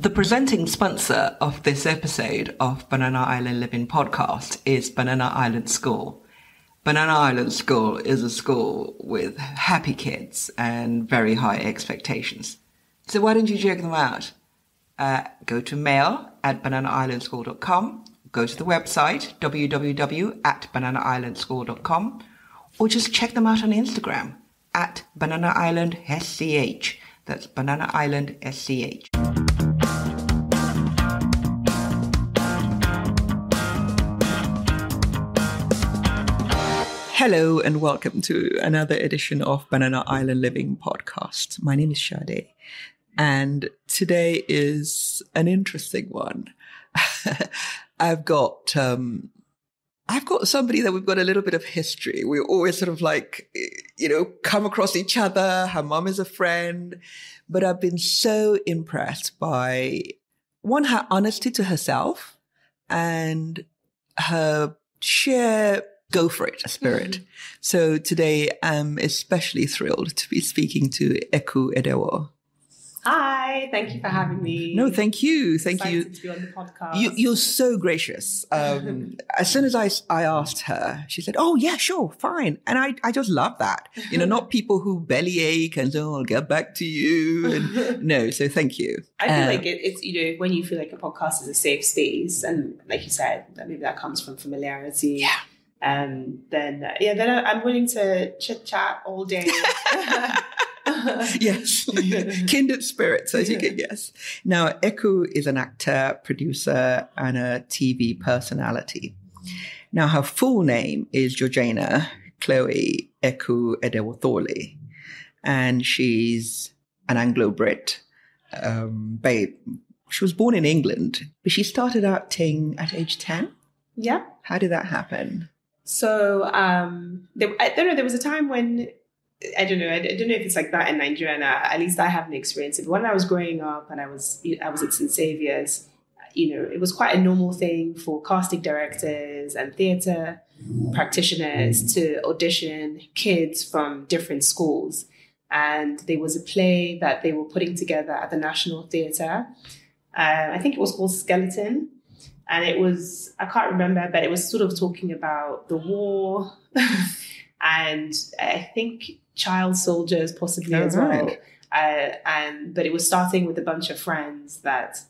The presenting sponsor of this episode of Banana Island Living Podcast is Banana Island School. Banana Island School is a school with happy kids and very high expectations. So why don't you check them out? Go to mail@bananaislandschool.com, go to the website www.bananaislandschool.com, or just check them out on Instagram @bananaislandsch. That's Banana Island SCH. Hello and welcome to another edition of Banana Island Living Podcast. My name is Sade, and today is an interesting one. I've got somebody that we've got a little bit of history. We always sort of come across each other. Her mom is a friend, but I've been so impressed by her honesty to herself and her sheer go for it spirit. So today I'm especially thrilled to be speaking to Eku Edewor. Hi, thank you for having me. No, thank you. Thank you. Excited to be on the podcast. You're so gracious. As soon as I asked her, she said, "Oh yeah, sure, fine." And I just love that. Not people who bellyache and say, "Oh, I'll get back to you." And no, so thank you. I feel like it's when you feel like a podcast is a safe space, and like you said, maybe that comes from familiarity. Yeah. Then I'm willing to chit chat all day. Yes, kindred spirits, as you can guess. Now, Eku is an actor, producer, and a TV personality. Now, her full name is Georgina Chloe Eku Edewor, and she's an Anglo-Brit babe. She was born in England, but she started acting at age 10. Yeah. How did that happen? So, I don't know, there was a time when, I don't know if it's like that in Nigeria, and at least I haven't experienced it. But when I was growing up and I was at St. Saviour's, it was quite a normal thing for casting directors and theatre practitioners to audition kids from different schools. And there was a play that they were putting together at the National Theatre. I think it was called Skeleton. And it was, I can't remember, but it was sort of talking about the war and I think child soldiers possibly as well. But it was starting with a bunch of friends that,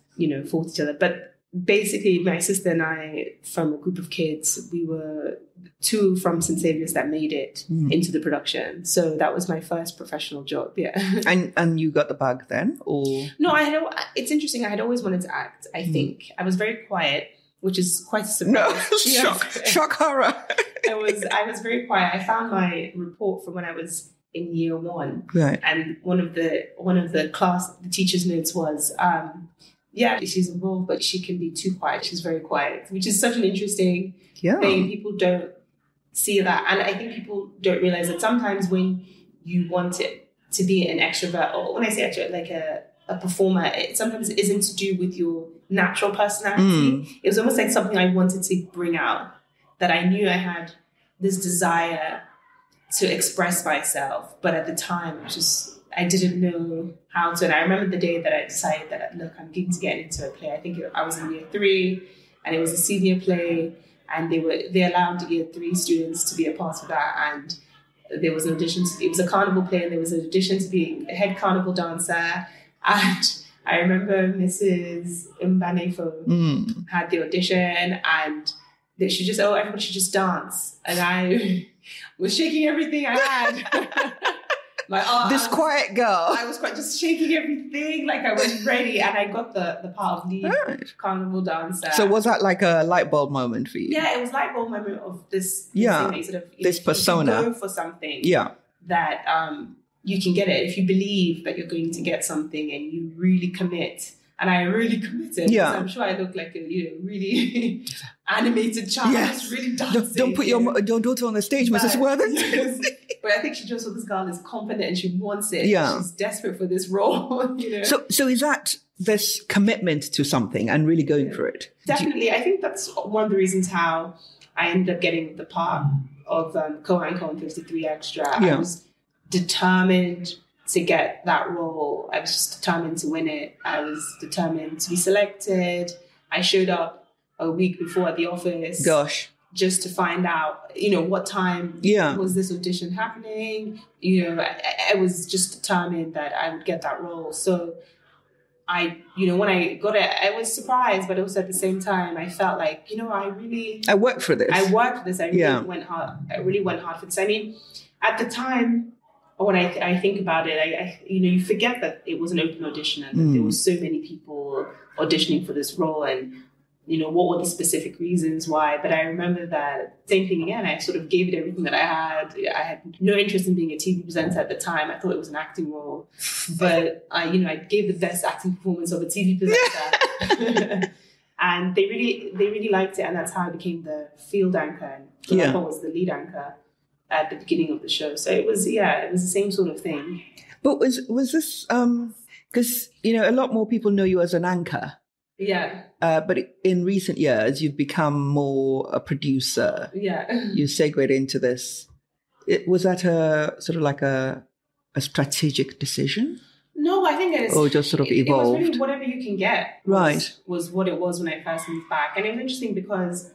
fought each other. But basically my sister and I, from a group of kids, we were two from St. Saviour's that made it into the production. So that was my first professional job. Yeah. And you got the bug then, or? No, it's interesting. I had always wanted to act, I think. I was very quiet, which is quite a surprise. No, shock horror. I was very quiet. I found my report from when I was in year 1. Right. And one of the the teacher's notes was, she's involved, but she can be too quiet. She's very quiet, which is such an interesting thing. People don't see that. And I think people don't realize that sometimes when you want it to be an extrovert, or when I say extrovert, like a performer, it sometimes isn't to do with your natural personality. It was almost like something I wanted to bring out, that I knew I had this desire to express myself. But at the time, I didn't know how to. And I remember the day that I decided that, look, I'm going to get into a play. I think I was in year 3 and it was a senior play, and they allowed year 3 students to be a part of that. And there was an audition. It was a carnival play, and there was an audition to be a head carnival dancer. And I remember Mrs. Mbanefo had the audition, and she just, everybody should just dance. And I was shaking everything I had. This quiet girl. I was just shaking everything, like I was ready, and I got the part of lead carnival dancer. So was that like a light bulb moment for you? Yeah, it was light bulb moment of this thing that you sort of, this persona. You go for something that you can get it if you believe that you're going to get something and you really commit. And I really committed. Yeah. I'm sure I look like a really animated child. Yes. Really dancing. Don't put your daughter on the stage, Mrs. Worthington. But I think she just saw this girl is confident and she wants it. Yeah. She's desperate for this role. So is that this commitment to something and really going for it? Definitely. I think that's one of the reasons how I ended up getting the part of Co-anchor on 53 Extra. I was determined to get that role. I was just determined to win it. I was determined to be selected. I showed up a week before at the office. Gosh. Just to find out, what time was this audition happening. I was just determined that I would get that role. So when I got it, I was surprised, but also at the same time, I felt like, I worked for this. I really went hard. I really went hard for this. I mean, at the time, when I think about it, I you forget that it was an open audition and that there were so many people auditioning for this role, and what were the specific reasons why. But I remember that same thing again. I sort of gave it everything that I had. I had no interest in being a TV presenter at the time. I thought it was an acting role, but I gave the best acting performance of a TV presenter. And they really liked it, and that's how I became the field anchor. And I was the lead anchor at the beginning of the show. So it was the same sort of thing. But was this because a lot more people know you as an anchor. Yeah. But in recent years, you've become more a producer. Yeah. You segued into this. Was that a sort of like a strategic decision? No, I think or just sort of evolved. It was really whatever you can get. Was what it was when I first moved back, and it was interesting because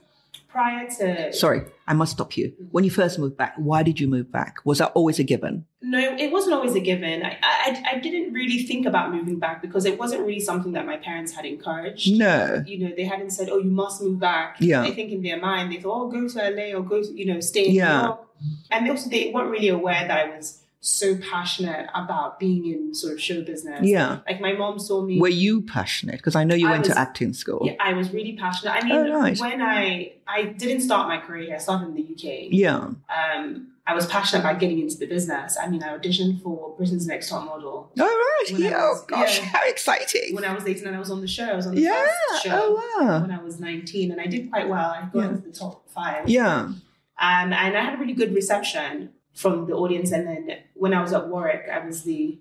prior to... Sorry, I must stop you. When you first moved back, why did you move back? Was that always a given? No, it wasn't always a given. I didn't really think about moving back because it wasn't really something that my parents had encouraged. No. They hadn't said, oh, you must move back. Yeah. I think in their mind, they thought, oh, go to LA or go to, stay in New York. And they weren't really aware that I was so passionate about being in sort of show business. Yeah. Like my mom saw me. Were you passionate? Because I know you went to acting school. Yeah, I was really passionate. I mean, when I didn't start my career here, I started in the UK. Yeah. I was passionate about getting into the business. I mean, I auditioned for Britain's Next Top Model. Oh, right. Oh, gosh, how exciting. When I was 18 and I was on the show. I was on the first show. Oh, wow. When I was 19. And I did quite well. I got into the top 5. Yeah. And I had a really good reception from the audience. And then when I was at Warwick, I was the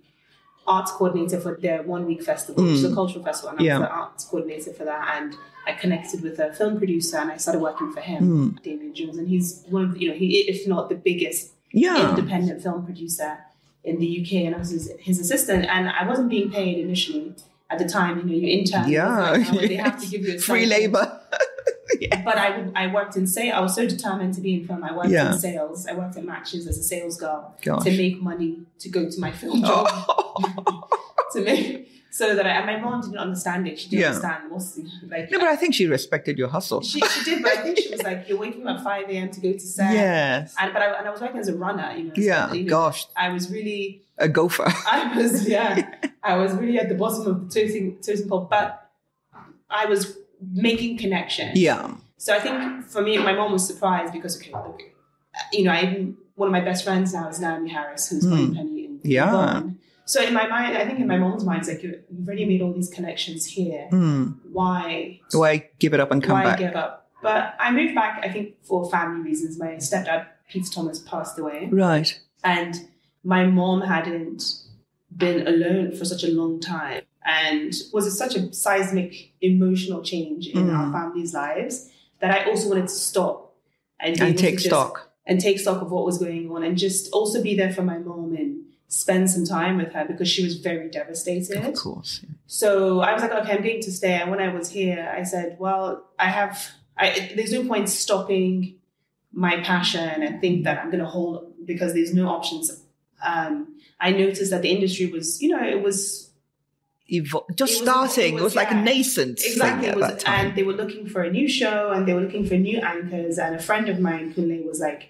arts coordinator for their 1 week festival, which is a cultural festival. And I was the arts coordinator for that. And I connected with a film producer and I started working for him, Damien Jones. And he's one of the, if not the biggest independent film producer in the UK. And I was his assistant. And I wasn't being paid initially. At the time, you intern. Yeah. They have to give you a free labor. But I worked in sales. I was so determined to be in film. I worked in sales. I worked at Matches as a sales girl to make money to go to my film job. So that my mom didn't understand it. She didn't understand what's like. No, but I think she respected your hustle. She did, but I think she was like, "You're waking up at 5 a.m. to go to set." Yes. And I was working as a runner. Gosh. I was really a gopher. I was really at the bottom of the totem pole, but I was making connections. Yeah. So I think for me, my mom was surprised because one of my best friends now is Naomi Harris, who's playing Penny in Bond. So in my mind, I think in my mom's mind, it's like, you've already made all these connections here. Why give it up and come back? Why give up? But I moved back, I think, for family reasons. My stepdad, Peter Thomas, passed away. Right. And my mom hadn't been alone for such a long time. And was such a seismic emotional change in our family's lives that I also wanted to stop and take stock. And take stock of what was going on and just also be there for my mom and spend some time with her because she was very devastated. Of course. Yeah. So I was like, okay, I'm going to stay. And when I was here, I said, well, there's no point stopping my passion and think that I'm going to hold because there's no options. I noticed that the industry was, it was starting. It was like a nascent exactly thing at that time. And they were looking for a new show and they were looking for new anchors. And a friend of mine, Kunle, was like,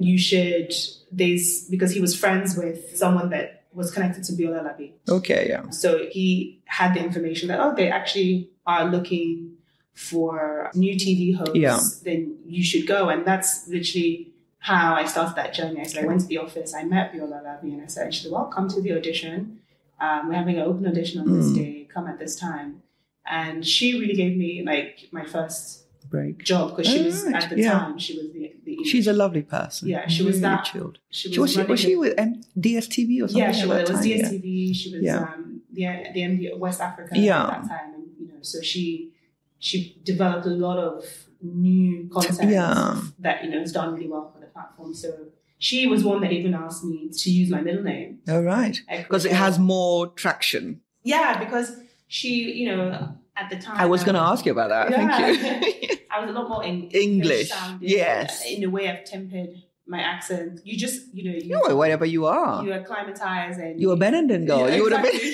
you should, because he was friends with someone that was connected to Biola Labi. Okay, yeah. So he had the information that, they actually are looking for new TV hosts, then you should go. And that's literally how I started that journey. I went to the office, I met Biola Labi and I said, well, come to the audition. We're having an open audition on this day, come at this time. And she really gave me my first job because she was at the time, she was the she's a lovely person. Yeah, she was really that chilled. Was she with DSTV or something? Yeah, she was. It was DSTV. She was the MD of West Africa at that time. And so she developed a lot of new content that, has done really well for the platform. So she was one that even asked me to use my middle name. Oh, right. Because it has more traction. Yeah, because she, at the time. I was going to ask you about that. Yeah. Thank you. I was a lot more English. Yes. In a way I've tempered my accent. You just, whatever you are. You acclimatize and you're a Benenden girl. You would have been.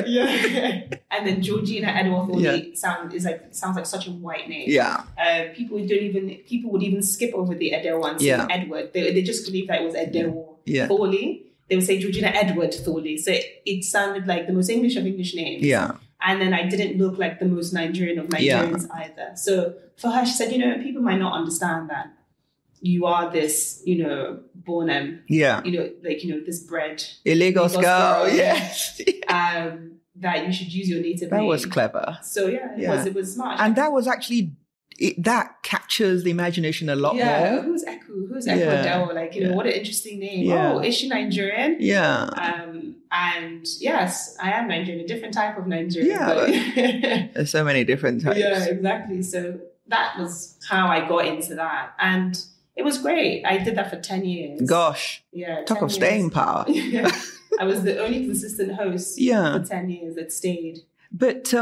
Yeah. And then Georgina Edewor sounds like such a white name. Yeah. People would even skip over the Edewor and say Edward. They just believed that it was Edewor Thorley. They would say Georgina Edward Thorley. So it sounded like the most English of English names. Yeah. And then I didn't look like the most Nigerian of Nigerians either. So for her, she said, people might not understand that you are this, born this bred a Lagos girl. Yes. That you should use your native name. That was clever. So it was smart. And that was actually that captures the imagination a lot more. Yeah, who's Eku? Who's Eku Edewor? What an interesting name. Yeah. Oh, is she Nigerian? Yeah. And yes, I am Nigerian, a different type of Nigerian. Yeah, but there's so many different types. Yeah, exactly. So that was how I got into that. And it was great. I did that for 10 years. Gosh. Yeah. Talk of staying power. Yeah. I was the only consistent host for 10 years that stayed. But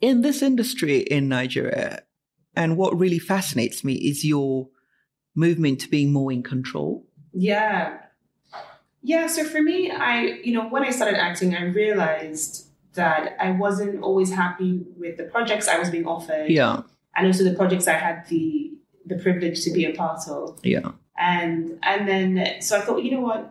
in this industry in Nigeria, and what really fascinates me is your movement to being more in control. Yeah. Yeah. So for me, when I started acting, I realized that I wasn't always happy with the projects I was being offered. Yeah. And also the projects I had the privilege to be a part of. Yeah. And then, so I thought, you know what?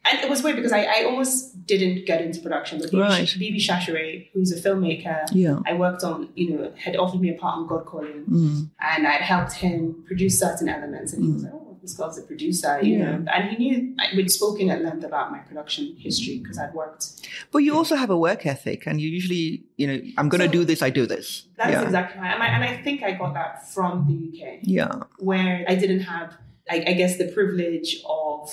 And it was weird because I almost didn't get into production. But Bibi Shashere, who's a filmmaker, I worked on, had offered me a part on God Calling. And I'd helped him produce certain elements. And he was like, oh, this girl's a producer, you know. And he knew, we'd spoken at length about my production history because I'd worked. But you also have a work ethic and you usually, I'm going to do this, I do this. That's exactly right. And I think I got that from the UK. Yeah. Where I didn't have, I guess, the privilege of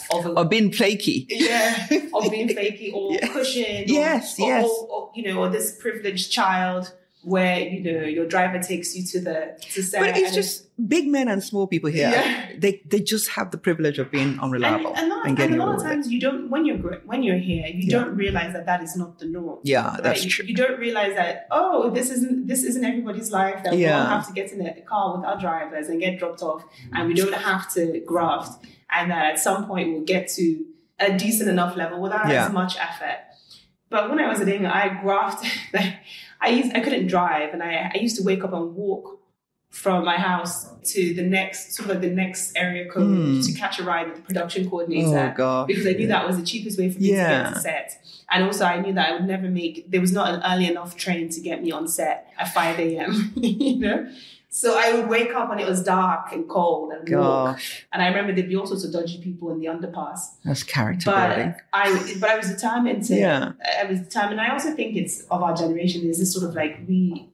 being flaky. Yeah, of being flaky or cushioned. Yes, or this privileged child where, your driver takes you to set. But it's just big men and small people here. Yeah. They just have the privilege of being unreliable. And a lot of times you don't, when you're here, you don't realize that is not the norm. Yeah, right? That's true. You don't realize that, this isn't everybody's life, that we all have to get in a car with our drivers and get dropped off, and we don't have to graft, and that at some point we'll get to a decent enough level without as much effort. But when I was at England, I grafted. I couldn't drive, and I used to wake up and walk from my house to the next area code to catch a ride with the production coordinator. Oh, gosh. Because I knew that was the cheapest way for me to get to set. And also I knew that I would never there was not an early enough train to get me on set at 5 a.m. So I would wake up and it was dark and cold and walk. And I remember there'd be all sorts of dodgy people in the underpass. That's character building. But I was determined to. Yeah. I was determined. I also think it's of our generation. There's this sort of like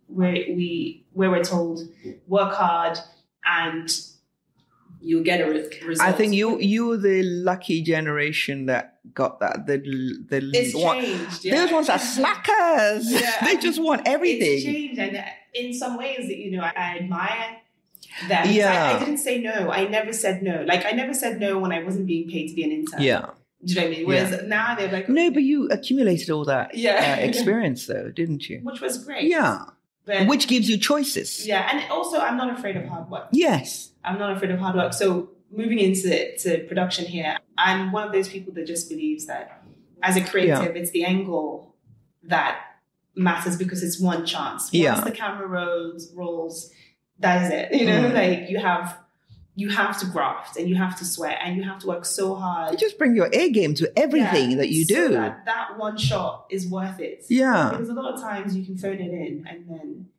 where we're told work hard and you'll get a result. I think you were the lucky generation that got that. It's changed. Yeah. Those ones are slackers. Yeah. They just want everything. It's changed, and in some ways, I admire that. Yeah. I didn't say no. I never said no. Like I never said no when I wasn't being paid to be an intern. Yeah. Do you know what I mean? Whereas now they're like, no, but you accumulated all that experience, though, didn't you? Which was great. Yeah. But, which gives you choices. Yeah, and also I'm not afraid of hard work. Yes. I'm not afraid of hard work. So moving into production here, I'm one of those people that just believes that as a creative, it's the angle that matters because it's one chance. Once the camera rolls, that is it. Like you have to graft and you have to sweat and you have to work so hard. You just bring your A game to everything that you do. So that one shot is worth it. Yeah. Because a lot of times you can phone it in and then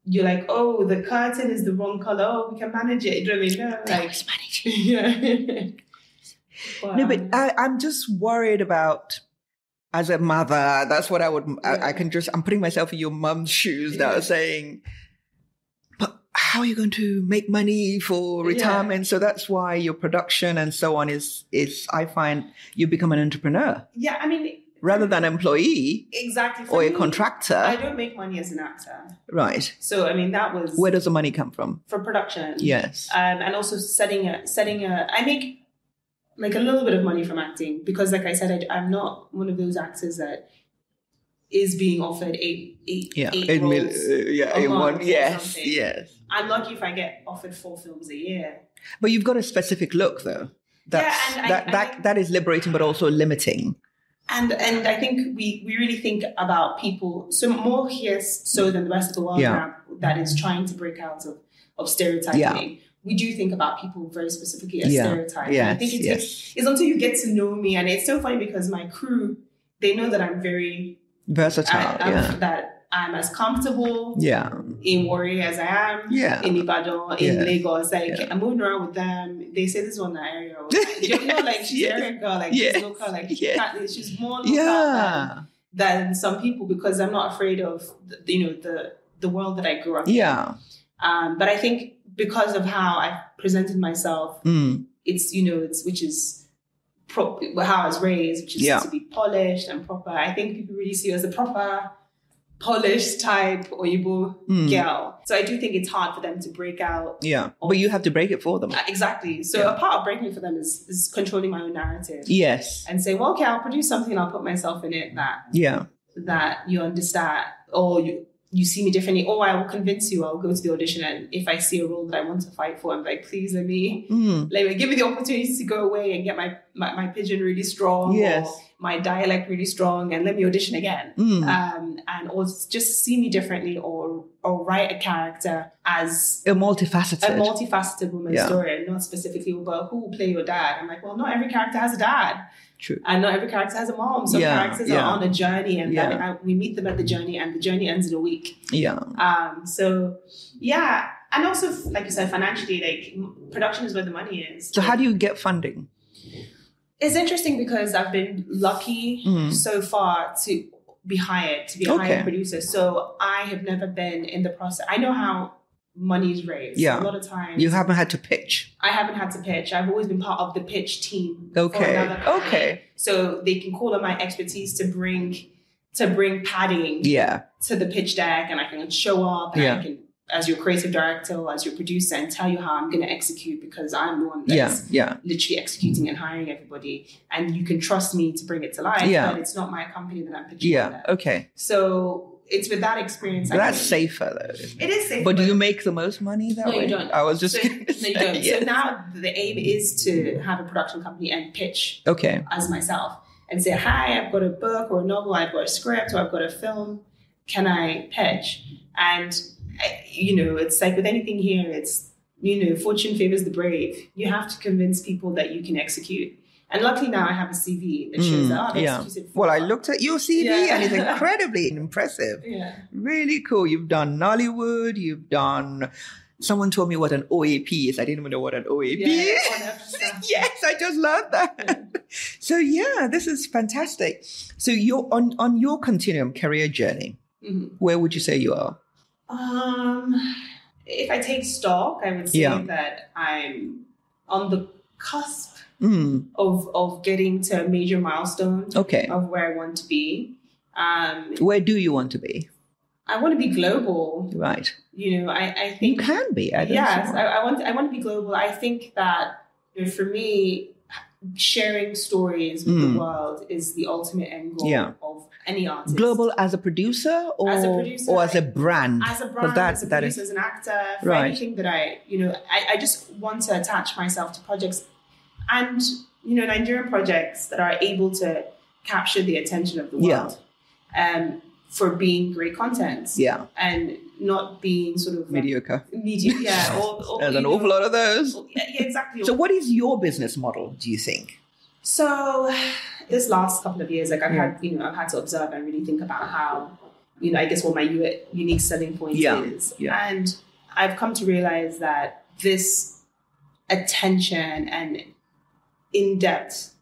you're like, oh, the curtain is the wrong color. Oh, we can manage it. You know what I mean? No, like, manage it. Yeah. No, but I'm just worried about, as a mother, that's what I would, I'm putting myself in your mum's shoes now saying, but how are you going to make money for retirement? Yeah. So that's why your production and so on is I find you become an entrepreneur. Yeah, I mean, rather than employee. Exactly. Or a contractor. I don't make money as an actor. Right. So, I mean, that was... Where does the money come from? For production. Yes. And also setting a... I make like a little bit of money from acting because, like I said, I'm not one of those actors that is being offered eight roles a month. Yes. I'm lucky if I get offered 4 films a year. But you've got a specific look, though. That is liberating, but also limiting. And I think we really think about people so more here so than the rest of the world now that is trying to break out of stereotyping. Yeah. We do think about people very specifically as stereotypes. Yes, I think it's until you get to know me, and it's so funny because my crew, they know that I'm very versatile. That I'm as comfortable in Warri as I am in Ibadan, in Lagos. Like I'm moving around with them. They say this one in the area. Like she's an area girl, like she's local, like she's more local than some people because I'm not afraid of the world that I grew up in. But I think because of how I presented myself, it's which is how I was raised, which is to be polished and proper. I think people really see you as a proper, polished type Oyibo girl. So I do think it's hard for them to break out. Yeah, but you have to break it for them. Exactly. So a part of breaking it for them is controlling my own narrative. Yes. And say, well, okay, I'll produce something, I'll put myself in it that you understand, or you see me differently, or I will convince you, I'll go to the audition, and if I see a role that I want to fight for, I'm like, please let me give me the opportunity to go away and get my pidgin really strong, or my dialect really strong, and let me audition again. Or just see me differently, or write a character as a multifaceted woman story, and not specifically about who will play your dad. I'm like, well, not every character has a dad. True. And not every character has a mom. Some characters are on a journey, and we meet them at the journey, and the journey ends in a week. And also, like you said, financially, like production is where the money is. So how do you get funding? It's interesting because I've been lucky so far to be hired, to be a hired producer. So I have never been in the process. I know how money is raised. A lot of times. You haven't had to pitch. I haven't had to pitch. I've always been part of the pitch team. Okay. So they can call on my expertise to bring padding to the pitch deck, and I can show up and I can, as your creative director or as your producer, and tell you how I'm going to execute, because I'm the one that's literally executing and hiring everybody. And you can trust me to bring it to life, but it's not my company that I'm pitching under. Okay. So it's with that experience. But that's safer though. It is safer. But do you make the most money that way? No, you don't. I was just No, you don't. So now the aim is to have a production company and pitch as myself and say, hi, I've got a book or a novel, I've got a script, or I've got a film. Can I pitch? And it's like with anything here, it's, fortune favors the brave. You have to convince people that you can execute. And luckily now I have a CV that shows that I've executed. Well, I looked at your CV and it's incredibly impressive. Yeah. Really cool. You've done Nollywood. You've done... Someone told me what an OAP is. I didn't even know what an OAP is. Yes, I just learned that. Yeah. So this is fantastic. So you're on your continuum career journey. Mm-hmm. Where would you say you are? If I take stock, I would say that I'm on the cusp of getting to a major milestone of where I want to be. Where do you want to be? I want to be global. Right. I think you can be. I want to be global. I think that for me, sharing stories with the world is the ultimate end goal of any artist. Global as a producer or as a brand? As a brand, as a producer, as an actor, for anything that I just want to attach myself to projects and, Nigerian projects that are able to capture the attention of the world for being great content. Yeah. And not being sort of mediocre. There's an awful lot of those. Yeah, exactly. So what is your business model, do you think? So this last couple of years, I've had to observe and really think about how, I guess what my unique selling point is. Yeah. And I've come to realize that this attention and in-depth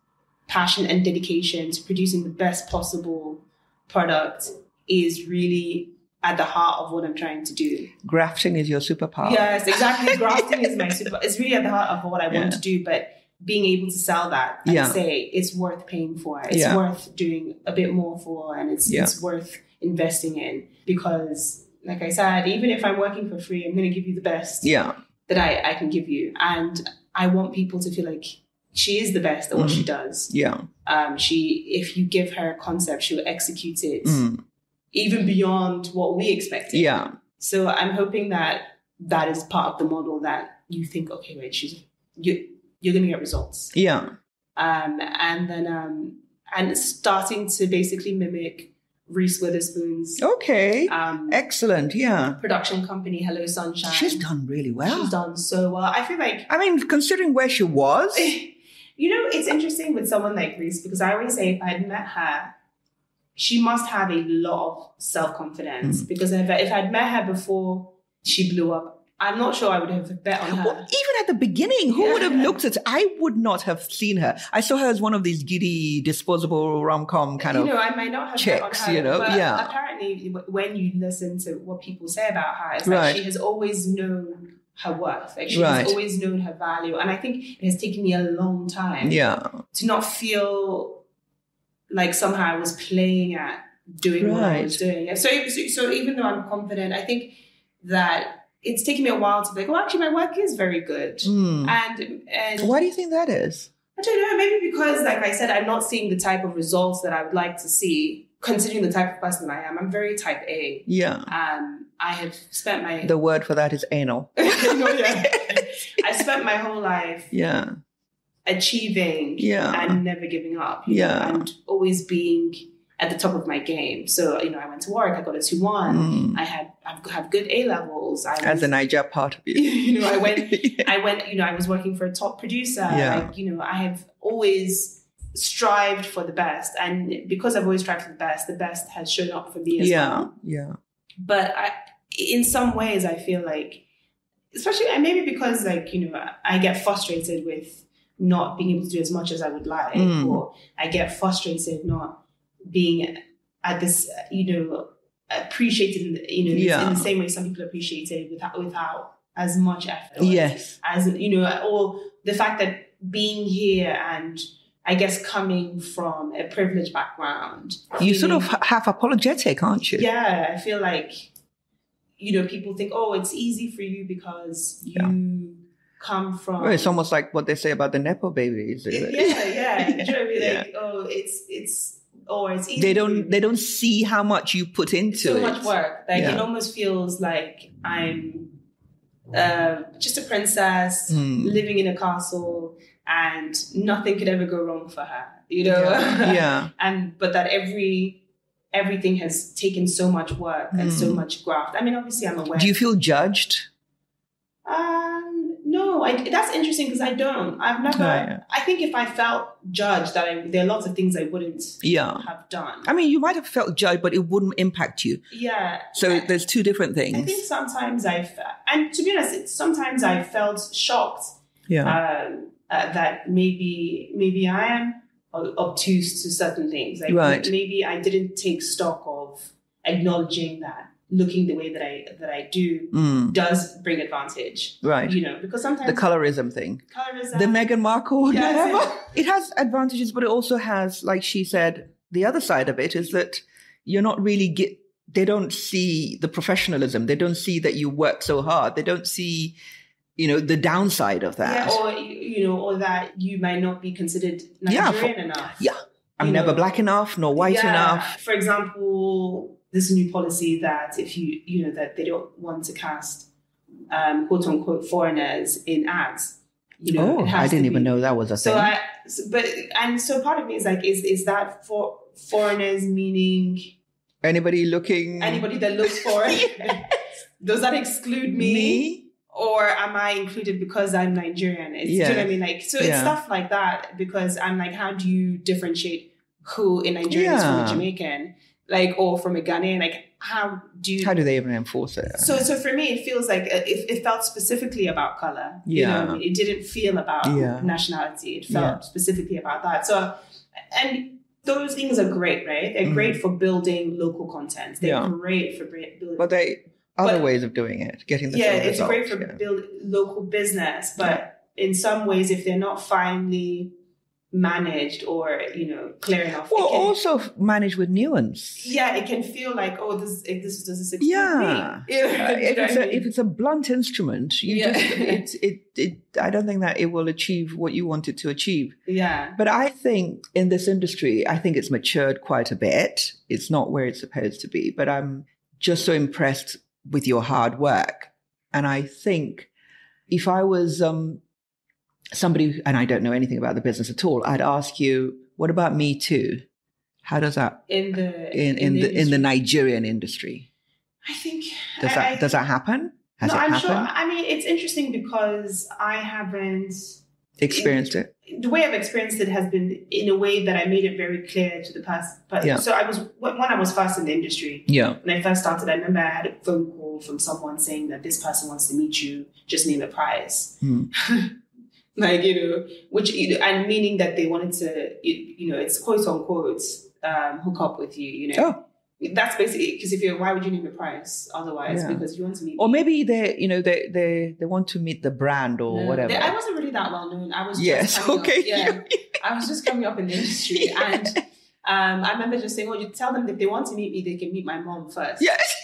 passion and dedication to producing the best possible product is really at the heart of what I'm trying to do. Grafting is your superpower. Yes, exactly. Grafting is my super. It's really at the heart of what I want to do, but being able to sell that and say it's worth paying for, it's worth doing a bit more for, and it's worth investing in, because, like I said, even if I'm working for free, I'm going to give you the best that I can give you, and I want people to feel like she is the best at what she does. Yeah. If you give her a concept, she'll execute it even beyond what we expected. Yeah. So I'm hoping that is part of the model, that you think, okay, wait, you're going to get results. Yeah. And then and starting to basically mimic Reese Witherspoon's excellent. Yeah. production company, Hello Sunshine. She's done really well. She's done so well. I feel like, I mean, considering where she was. You know, it's interesting with someone like Reese, because I always say if I had met her, she must have a lot of self-confidence, because if I'd met her before she blew up, I'm not sure I would have bet on her. Well, even at the beginning, who would have looked at? I would not have seen her. I saw her as one of these giddy, disposable rom-com kind of. I might not have chicks, bet on her, but yeah. Apparently, when you listen to what people say about her, it's like she has always known her worth. Like she has always known her value, and I think it has taken me a long time, to not feel like somehow I was playing at doing what I was doing. So even though I'm confident, I think that it's taken me a while to be like, well, actually, my work is very good. And why do you think that is? I don't know. Maybe because, like I said, I'm not seeing the type of results that I would like to see, considering the type of person I am. I'm very type A. Yeah. I have spent the word for that is anal. I spent my whole life achieving and never giving up. And always being at the top of my game. So, I went to work, I got a 2-1. I've had good A levels. As the Naij part of you. I went, I was working for a top producer. I have always strived for the best. And because I've always strived for the best has shown up for me as well. Yeah. But in some ways, I feel like, especially, and maybe because I get frustrated with not being able to do as much as I would like, or I get frustrated not being at this, appreciated, in the same way some people appreciate it without as much effort. Yes. As, or the fact that being here and I guess coming from a privileged background. You sort of half apologetic, aren't you? Yeah, I feel like, people think, oh, it's easy for you because you come from... Well, it's almost like what they say about the Nepo babies. Yeah. Do you know what I mean? Like, oh, it's easy. They don't see how much you put into so it. So much work. Like it almost feels like I'm just a princess living in a castle, and nothing could ever go wrong for her. Yeah. But that everything has taken so much work and so much graft. I mean, obviously, I'm aware. Do you feel judged? No, that's interesting because I don't. I've never. I think if I felt judged, that there are lots of things I wouldn't have done. I mean, you might have felt judged, but it wouldn't impact you. Yeah. So there's two different things. I think sometimes and to be honest, sometimes I felt shocked. Yeah. That maybe I am obtuse to certain things. Like maybe I didn't take stock of acknowledging that looking the way that I do does bring advantage. Right. Because sometimes... The colorism thing. The Meghan Markle. It has advantages, but it also has, like she said, the other side of it is that you're not really... They don't see the professionalism. They don't see that you work so hard. They don't see... the downside of that. Yeah, or that you might not be considered Nigerian enough. Yeah. I'm never black enough, nor white enough. For example, there's a new policy that if that they don't want to cast quote unquote foreigners in ads. I didn't even know that was a thing. So part of me is like, is that for foreigners meaning anybody that looks foreign? Does that exclude me? Or am I included because I'm Nigerian? Do you know what I mean? Like, so it's stuff like that, because I'm like, how do you differentiate who in Nigeria is from a Jamaican, like, or from a Ghanaian? Like, how do they even enforce it? So for me, it feels like it felt specifically about color. You know what I mean? It didn't feel about nationality. It felt specifically about that. So, and those things are great, right? They're great for building local content. They're great for building. But other ways of doing it, getting the same it's result. Great for build local business, but in some ways, if they're not finely managed or, clear enough. Well, also managed with nuance. Yeah, it can feel like, this doesn't succeed. Yeah. If it's a blunt instrument, I don't think that it will achieve what you want it to achieve. Yeah. But I think in this industry, I think it's matured quite a bit. It's not where it's supposed to be, but I'm just so impressed with your hard work. And I think if I was somebody, and I don't know anything about the business at all, I'd ask you, what about Me Too? How does that in the Nigerian industry? I think does that happen? Has it happened? Sure. I mean, it's interesting because I haven't experienced it. The way I've experienced it has been in a way that I made it very clear to the person. So when I was first in the industry, when I first started, I remember I had a phone call from someone saying that this person wants to meet you, just name a price. And meaning that they wanted to, it's quote unquote, hook up with you, Oh. That's basically, because why would you name a price otherwise? Because you want to meet. Or maybe they want to meet the brand or whatever. I wasn't really that well known. I was I was just coming up in the industry, and I remember just saying, you tell them that if they want to meet me, they can meet my mom first. Yes.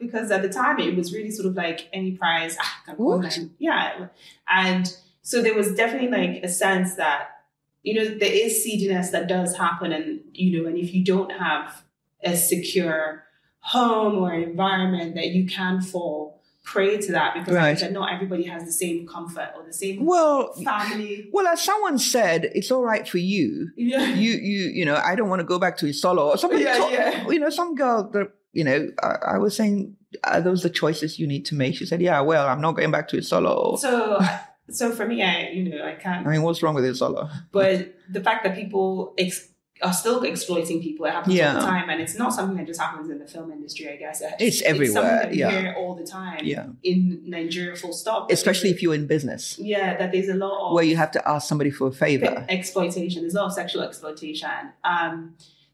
Because at the time it was really sort of like any price. And so there was definitely like a sense that, there is seediness that does happen. And, and if you don't have a secure home or environment, that you can fall prey to that, because like I said, not everybody has the same comfort or the same family. Well, as someone said, it's all right for you. Yeah. I don't want to go back to Isolo or something. Some girl that, I was saying, are those the choices you need to make? She said, I'm not going back to Isolo. So for me, I can't. I mean, what's wrong with Isolo? But the fact that people are still exploiting people, it happens all the time. And it's not something that just happens in the film industry, I guess. It's everywhere. It's something that we hear all the time in Nigeria, full stop. Especially if you're in business. Yeah, that there's a lot of... where you have to ask somebody for a favor. Exploitation. There's a lot of sexual exploitation.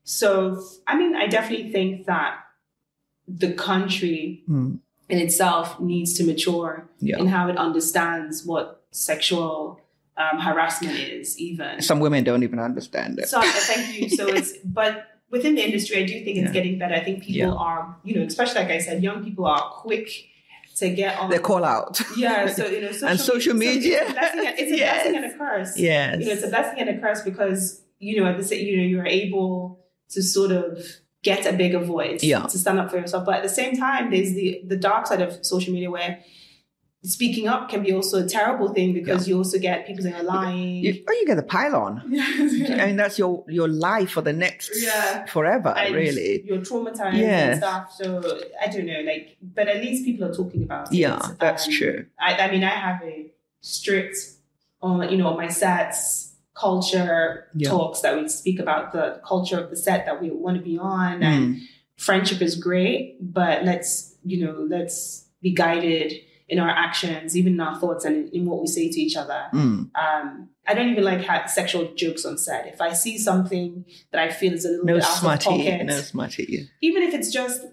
So, I mean, I definitely think that the country in itself needs to mature in how it understands what sexual harassment is. Even some women don't even understand it. So thank you. But within the industry, I do think it's getting better. I think people are, especially like I said, young people are quick to get on. They call out. Yeah. So and social media. It's a blessing and a curse. Yes. It's a blessing and a curse because you're able to sort of get a bigger voice to stand up for yourself. But at the same time, there's the dark side of social media where speaking up can be also a terrible thing, because you also get people that are lying. You get a pylon. I mean, that's your life for the next forever, and really. You're traumatized and stuff. So I don't know, but at least people are talking about it. Yeah, that's true. I mean, I have a strict, on my sets, culture talks that we speak about the culture of the set that we want to be on, and friendship is great, but let's be guided in our actions, even in our thoughts, and in what we say to each other. I don't even like sexual jokes on set. If I see something that I feel is a little bit out of pocket, no smutty, even if it's just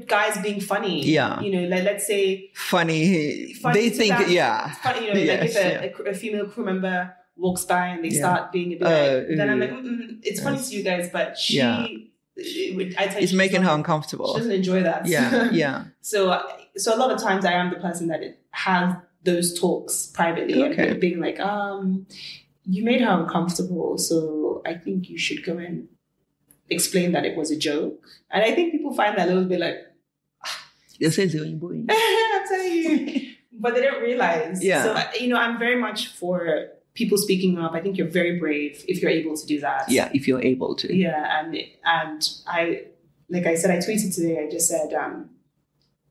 guys being funny. Let's say funny. They think it's funny. If a female crew member walks by and they start being a bit then I'm like, it's funny to you guys, but it's making her uncomfortable. She doesn't enjoy that. So a lot of times I am the person that has those talks privately and being like, you made her uncomfortable, so I think you should go and explain that it was a joke. And I think people find that a little bit like, I'm telling you, but they don't realize. So I'm very much for people speaking up. I think you're very brave if you're able to do that. Yeah, if you're able to. Yeah, and I, like I said, I tweeted today, I just said,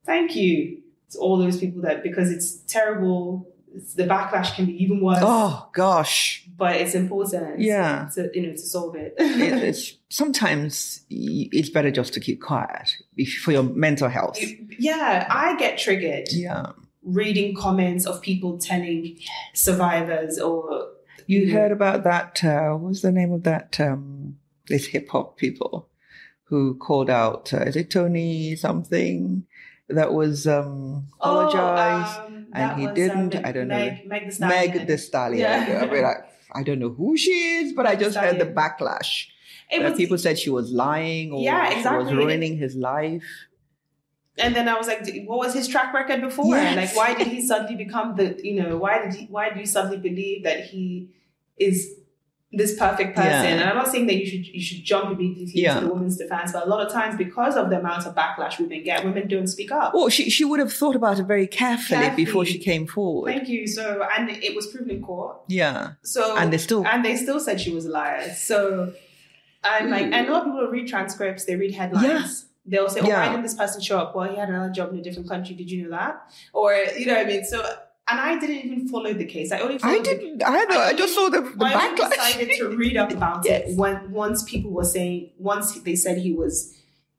thank you to all those people because it's terrible. The backlash can be even worse. Oh, gosh. But it's important to solve it. Sometimes it's better just to keep quiet for your mental health. Yeah, I get triggered. Yeah. Reading comments of people telling survivors or... You heard about that, what was the name of that, this hip-hop people who called out, is it Tony something? that was apologized and he didn't. I don't know. Meg the Stallion. Meg the Stallion. Yeah. I mean, I don't know who she is, but I just heard the backlash. People said she was lying or she was ruining his life. And then I was like, what was his track record before? Yes. Like, why did he suddenly become why do you suddenly believe that he is this perfect person? Yeah. And I'm not saying that you should jump immediately to the woman's defense, but a lot of times because of the amount of backlash women get, women don't speak up. Well, she would have thought about it very carefully before she came forward. Thank you. So, and it was proven in court. Yeah. So, and they still said she was a liar. So, I'm like, and a lot of people read transcripts, they read headlines. Yeah. They'll say, why didn't this person show up? Well, he had another job in a different country. Did you know that? Or, you know what I mean? So, and I didn't even follow the case. I didn't either. I just saw the backlash. I decided to read up about it once they said he was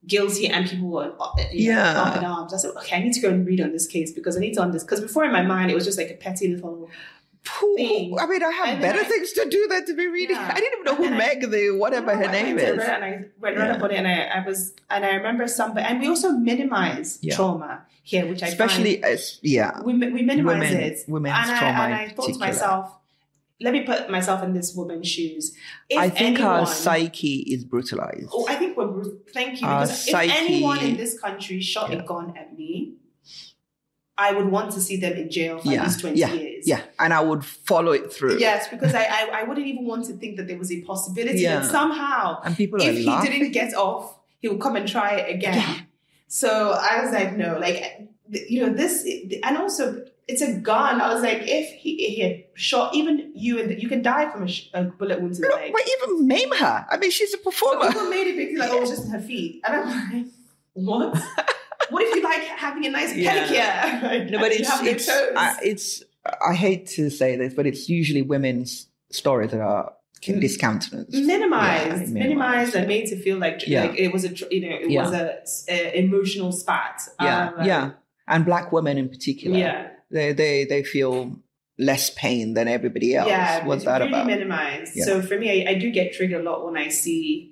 guilty and people were up in arms. I said, okay, I need to go and read on this case because I need to understand. Because before in my mind, it was just like a petty little thing. I mean, I have better things to do than to be reading. I didn't even know who Meg, her name is. I read up on it, and I remember somebody, and we also minimize trauma here, which especially we minimize it. Women's trauma, and I thought to myself, let me put myself in this woman's shoes. I think our psyche is brutalized. Oh, I think thank you. Because if anyone in this country shot a gun at me, I would want to see them in jail for at least 20 years. Yeah, and I would follow it through. Yes, because I wouldn't even want to think that there was a possibility that somehow, and people if he didn't get off, he would come and try it again. Yeah. So I was like, no, like, you know, this, and also it's a gun. I was like, if he had shot even you, you can die from a bullet wound to the leg. But even maim her. I mean, she's a performer. People made it big, like, oh, it was just her feet. And I'm like, what? What if you like having a nice pedicure? No, but it's I hate to say this, but it's usually women's stories that are discounted, minimized, and made to feel like it was was a emotional spat. And Black women in particular. Yeah, they feel less pain than everybody else. Yeah, what's that really about? Minimized. Yeah. So for me, I do get triggered a lot when I see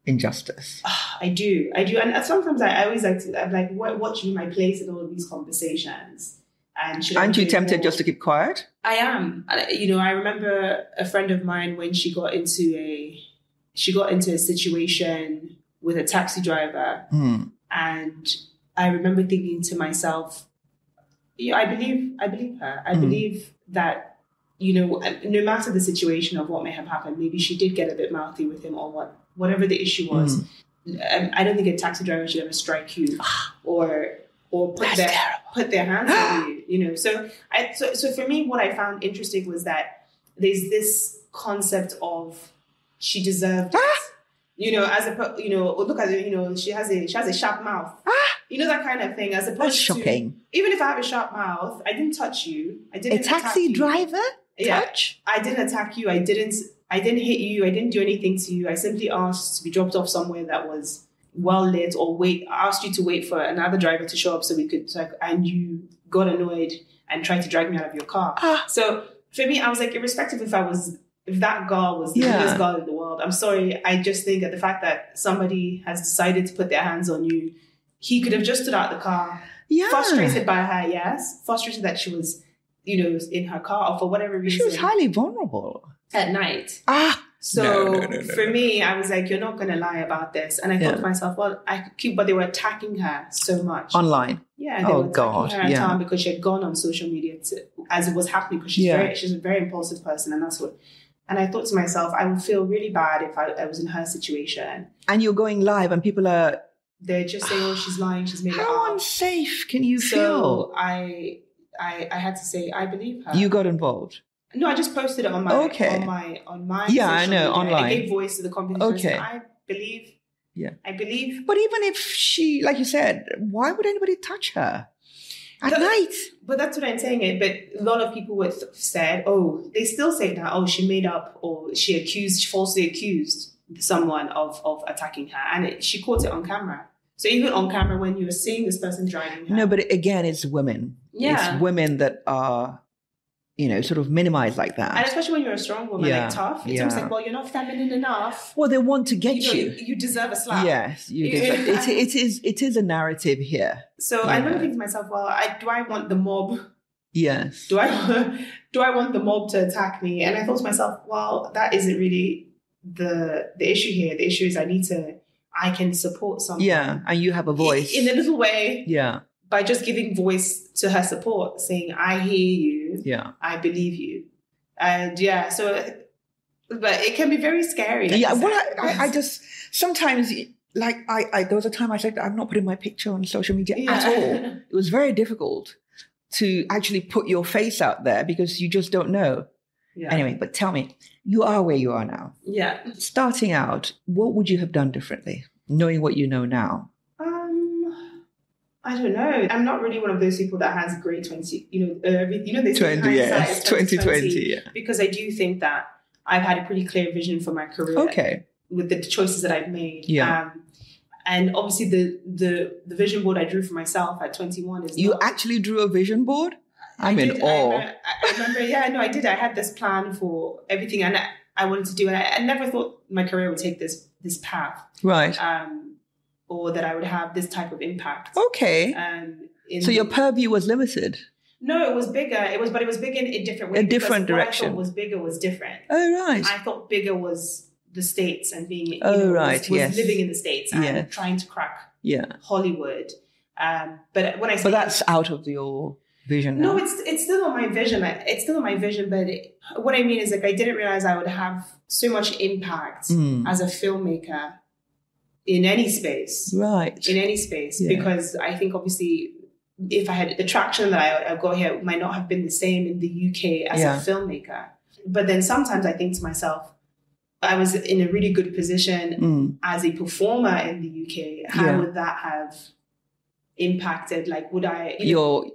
injustice. I do. And sometimes I always like to, I'm like, what should be my place in all of these conversations? And aren't you tempted just to keep quiet? I am. I remember a friend of mine when she got into a situation with a taxi driver. And I remember thinking to myself, I believe her. I believe that, no matter the situation of what may have happened, maybe she did get a bit mouthy with him or whatever the issue was. I don't think a taxi driver should ever strike you or put their hands on you. So for me, what I found interesting was that there's this concept of she deserved it. Look at it, she has a sharp mouth. That kind of thing. As opposed That's shocking. Even if I have a sharp mouth, I didn't touch you. I didn't a taxi driver touch. I didn't attack you. I didn't hit you. I didn't do anything to you. I simply asked to be dropped off somewhere that was well lit, or asked you to wait for another driver to show up so we could talk, and you got annoyed and tried to drag me out of your car. So for me, I was like, irrespective if that girl was the biggest girl in the world, I'm sorry. I just think that the fact that somebody has decided to put their hands on you, he could have just stood out the car, frustrated by her, frustrated that she was, in her car or for whatever reason. She was highly vulnerable. At night. So for me, I was like, you're not going to lie about this. And I thought to myself, well, I could keep, but they were attacking her so much. Online? Yeah, they were attacking her in town because she had gone on social media as it was happening, because she's a very impulsive person, and that's what. And I thought to myself, I would feel really bad if I was in her situation. And you're going live and people are... They're just saying, oh, she's lying, she's made it up. How unsafe can you feel? So I had to say, I believe her. You got involved? No, I just posted it on my yeah, I know, media. online. I gave voice to the conversation. Okay. I believe. But even if she, like you said, why would anybody touch her at night? But that's what I'm saying. But a lot of people would said, they still say that, she made up, or she falsely accused someone of attacking her, and she caught it on camera. So even on camera, when you were seeing this person driving her. No, but again, it's women. Yeah. It's women that are sort of minimized like that. And especially when you're a strong woman, like tough, it's almost like, well, you're not feminine enough. Well, they want to get you. You deserve a slap. Yes, you deserve. It is a narrative here. So I remember thinking to myself, well, do I want the mob? Yes. Do I want the mob to attack me? And I thought to myself, well, that isn't really the issue here. The issue is I can support someone. Yeah, and you have a voice. In a little way. Yeah. By just giving voice to her support, saying, I hear you. Yeah. I believe you. And but it can be very scary. Like I just, sometimes, like, there was a time I said, I'm not putting my picture on social media at all. It was very difficult to actually put your face out there because you just don't know. Yeah. Anyway, but tell me, you are where you are now. Yeah. Starting out, what would you have done differently, knowing what you know now? I don't know. I'm not really one of those people that has great 20, they say 20, yes, 2020, yeah. Because I do think that I've had a pretty clear vision for my career with the choices that I've made. Yeah. And obviously the vision board I drew for myself at 21 is You actually drew a vision board? I'm in awe. I remember, I did. I had this plan for everything and I wanted to do. And I never thought my career would take this path. Right. Or that I would have this type of impact. Okay. So your purview was limited? No, it was bigger. But it was bigger in a different way. A different direction. What I thought was bigger was different. Oh, right. I thought bigger was the States and being, was living in the States and trying to crack Hollywood. But when I say... But that's out of your vision now. No, it's still on my vision. It's still on my vision, but what I mean is like I didn't realize I would have so much impact as a filmmaker in any space. Right. In any space. Yeah. Because I think obviously if I had the traction that I've got here, it might not have been the same in the UK as a filmmaker. But then sometimes I think to myself, I was in a really good position as a performer in the UK. How would that have impacted? Like, would I...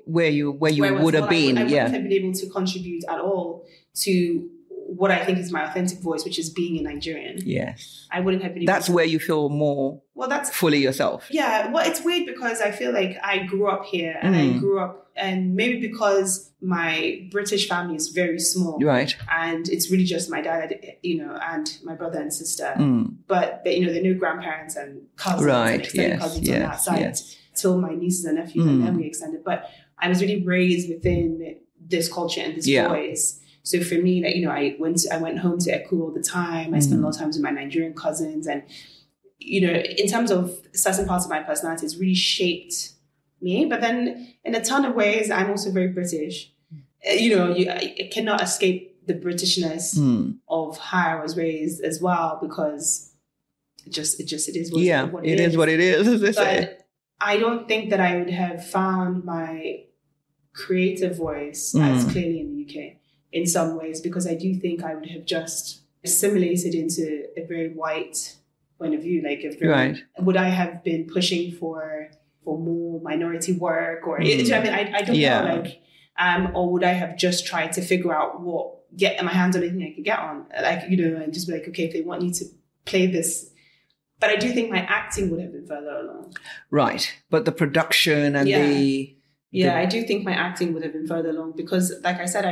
where you would have been. I wouldn't have been able to contribute at all to what I think is my authentic voice, which is being a Nigerian. Yes. I wouldn't have been able That's where you feel more fully yourself. Yeah. Well, it's weird because I feel like I grew up here and maybe because my British family is very small. Right. And it's really just my dad, and my brother and sister. But there are no grandparents and cousins and extended cousins on that side till my nieces and nephews and then we extended. But I was really raised within this culture and this voice. So for me, I went home to Eku all the time. I spent a lot of time with my Nigerian cousins. And, in terms of certain parts of my personality, it's really shaped me. But then in a ton of ways, I'm also very British. I cannot escape the Britishness of how I was raised as well, because it is what it is. What it is, as they say. But I don't think that I would have found my creative voice as clearly in the UK. In some ways, because I do think I would have just assimilated into a very white point of view. Would I have been pushing for more minority work or I don't know. Or would I have just tried to figure out get my hands on anything I could get on, and just be like, okay, if they want you to play this. But I do think my acting would have been further along. Right, but the production and I do think my acting would have been further along because, like I said,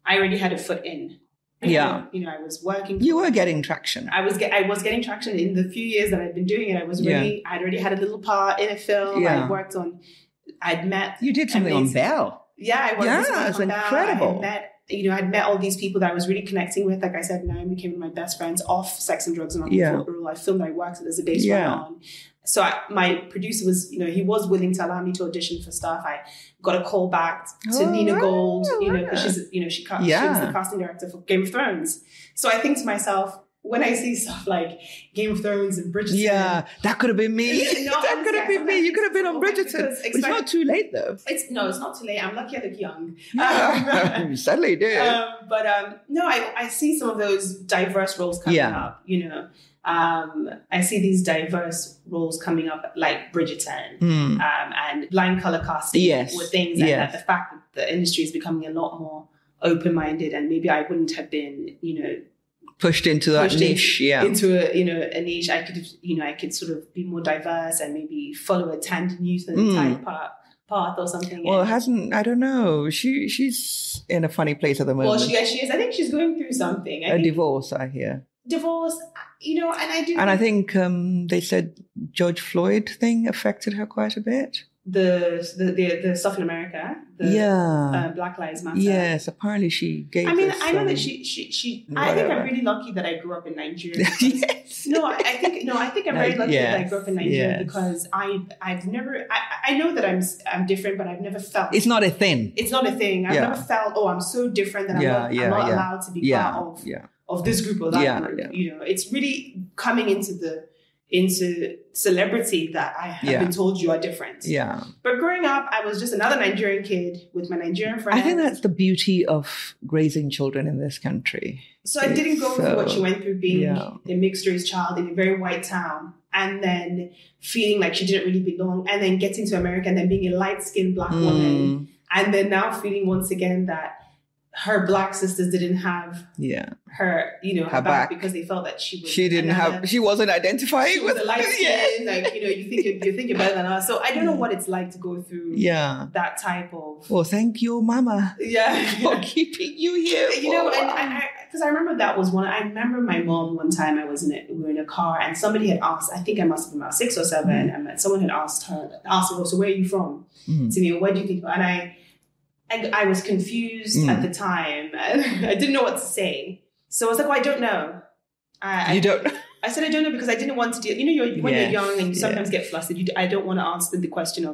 I already had a foot in. I was working. You were getting traction. I was getting traction in the few years that I'd been doing it. I'd already had a little part in a film. Yeah. You did something on Bell. Yeah, I worked. Yeah, it's incredible. I'd met all these people that I was really connecting with. Like I said, Naij became one of my best friends off Sex and Drugs and Rock'n'Roll. I filmed that I worked as a bass runner on. So my producer was, he was willing to allow me to audition for stuff. I got a call back to Nina Gold, because she's, she was the casting director for Game of Thrones. So I think to myself, when I see stuff like Game of Thrones and Bridgerton. That could have been me. That could have been me. You could have been on Bridgerton. It's not too late though. It's not too late. I'm lucky I look young. You certainly did. I see some of those diverse roles coming up, I see these diverse roles coming up like Bridgerton and blind color casting with things and that the fact that the industry is becoming a lot more open-minded and maybe I wouldn't have been, pushed into that niche, into a niche. I could sort of be more diverse and maybe follow a Tandem Youth type path or something. Well, I don't know. She's in a funny place at the moment. Well, she is. I think she's going through something. A divorce, I hear. Divorce, and I do. And I think they said George Floyd thing affected her quite a bit. The stuff in America, Black Lives Matter. Yes, apparently she gave. I mean, I know that she. I think I'm really lucky that I grew up in Nigeria. Yes. I think I'm very lucky that I grew up in Nigeria because I've never. I know that I'm different, but I've never felt. It's not a thing. It's not a thing. I've never felt. Oh, I'm so different that I'm not allowed to be part of this group or that group. Yeah. It's really coming into celebrity that I have been told you are different. Yeah. But growing up, I was just another Nigerian kid with my Nigerian friends. I think that's the beauty of raising children in this country. So I didn't go through what she went through being a mixed race child in a very white town and then feeling like she didn't really belong and then getting to America and then being a light-skinned Black woman and then now feeling once again that her Black sisters didn't have her, her back because they felt that she wasn't identifying with the light skin. Like, you think you're better than us. So I don't know what it's like to go through that type of. Well, thank you, Mama. For keeping you here. And because I remember that was one. I remember my mom one time. We were in a car and somebody had asked. I think I must have been about 6 or 7. And someone had asked her, so where are you from? To me, what do you think? And I was confused at the time. I didn't know what to say. So I was like, I don't know. You don't know? I said, I don't know because I didn't want to deal. When you're young and you sometimes get flustered, I don't want to answer the question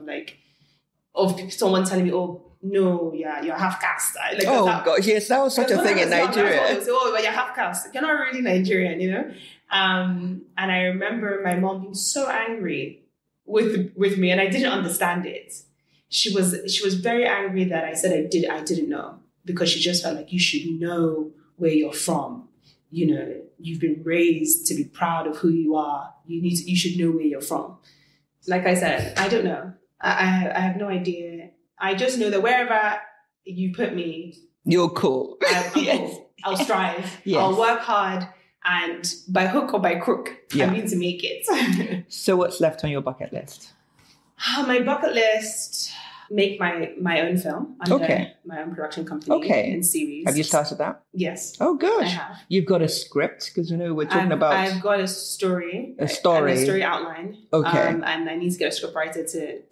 of someone telling me, oh, no, you're half caste. Gosh, yes, that was such a thing in Nigeria. But you're half caste. You're not really Nigerian, And I remember my mom being so angry with me and I didn't understand it. She was very angry that I said I didn't know because she just felt like you should know where you're from. You've been raised to be proud of who you are. You should know where you're from. Like I said, I don't know. I have no idea. I just know that wherever you put me, you're cool. I'm cool. I'll strive. Yes. I'll work hard. And by hook or by crook, I'm going to make it. So what's left on your bucket list? My bucket list, make my own film under my own production company and series. Have you started that? Yes. Oh, good. I have. You've got a script because we're talking about. I've got a story. A story outline. Okay. And I need to get a script writer to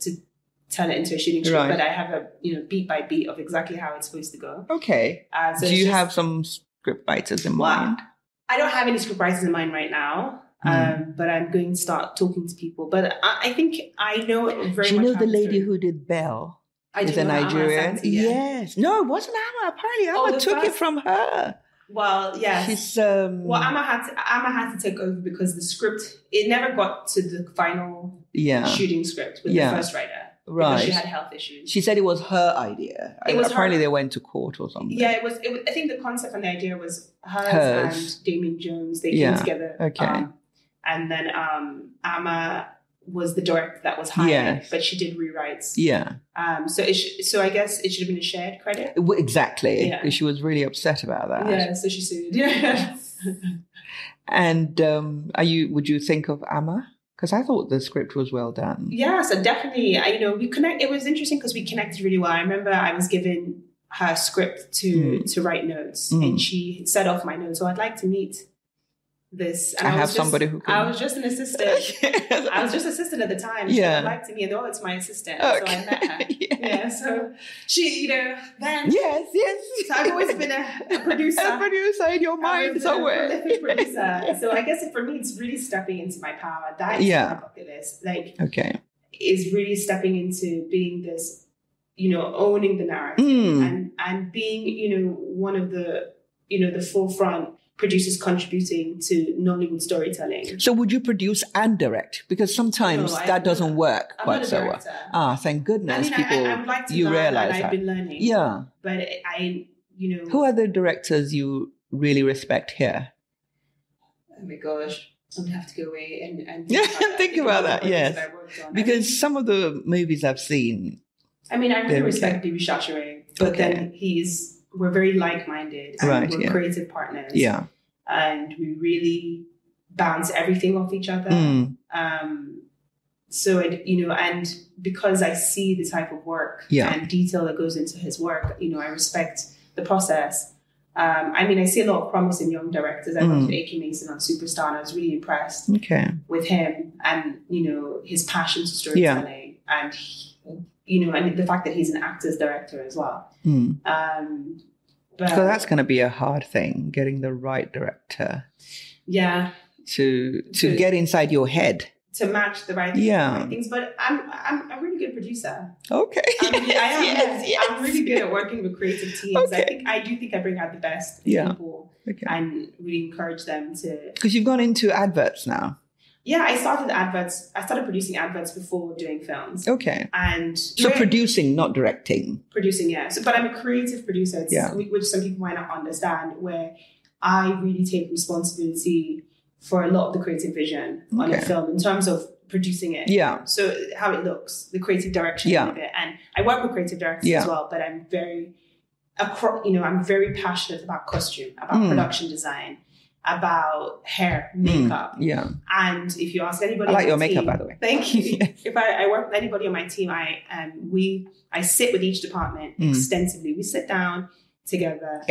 turn it into a shooting script. Right. But I have a beat by beat of exactly how it's supposed to go. Okay. So do you have some script writers in mind? I don't have any script writers in mind right now. But I'm going to start talking to people. But I think I know very much. Do you know the lady who did Belle? Is a Nigerian? Yes. No, it wasn't Amma. Apparently, Amma took it from her. Well, yes. She's Amma had to take over because the script it never got to the final shooting script with the first writer. Right. Because she had health issues. She said it was her idea. Apparently they went to court or something. Yeah, it was. I think the concept and the idea was hers. And Damien Jones. They came together. Okay. And then Amma was the director that was hired, but she did rewrites. Yeah. So I guess it should have been a shared credit. Exactly. Yeah. She was really upset about that. Yeah. So she sued. Yeah. And would you think of Amma? Because I thought the script was well done. Yeah. So definitely, we connect. It was interesting because we connected really well. I remember I was given her script to write notes, and she set off my notes. So I'd like to meet this. And I have somebody who can. I was just an assistant. I was just assistant at the time. She liked me, and it's my assistant. Okay. So I met her. Yeah. So she, then. Yes. So I've always been a producer. A producer in your mind somewhere. A prolific producer. So I guess for me, it's really stepping into my power. That is my bucket list. Is really stepping into being this, owning the narrative and being, one of the, the forefront producers contributing to Nollywood storytelling. So would you produce and direct? Because sometimes that doesn't work quite so well. Thank goodness. I would like to learn, realize and that. I've been learning. Yeah. But who are the directors you really respect here? Oh my gosh. I would have to go away and think about that, yes. Because some of the movies I've seen. I really respect Bibi Chachere, but then we're very like-minded and we're creative partners. Yeah. And we really bounce everything off each other. and because I see the type of work and detail that goes into his work, I respect the process. I see a lot of promise in young directors. I worked with Eku Edewor on Superstar, and I was really impressed with him and, his passion to storytelling and, and the fact that he's an actor's director as well. But so that's going to be a hard thing, getting the right director. Yeah. To get inside your head. To match the right things. But I'm a really good producer. Okay. I am. I'm really good at working with creative teams. Okay. I do think I bring out the best in people and really encourage them to. Because you've gone into adverts now. Yeah, I started producing adverts before doing films. Okay. And so producing, not directing. Producing, yeah. But I'm a creative producer, which some people might not understand, where I really take responsibility for a lot of the creative vision on a film in terms of producing it. Yeah. So how it looks, the creative direction of it. And I work with creative directors as well, but I'm I'm very passionate about costume, about production design, about hair, makeup. Yeah. And if you ask anybody, I like your makeup, by the way. Thank you. If I work with anybody on my team, I sit with each department extensively. We sit down together.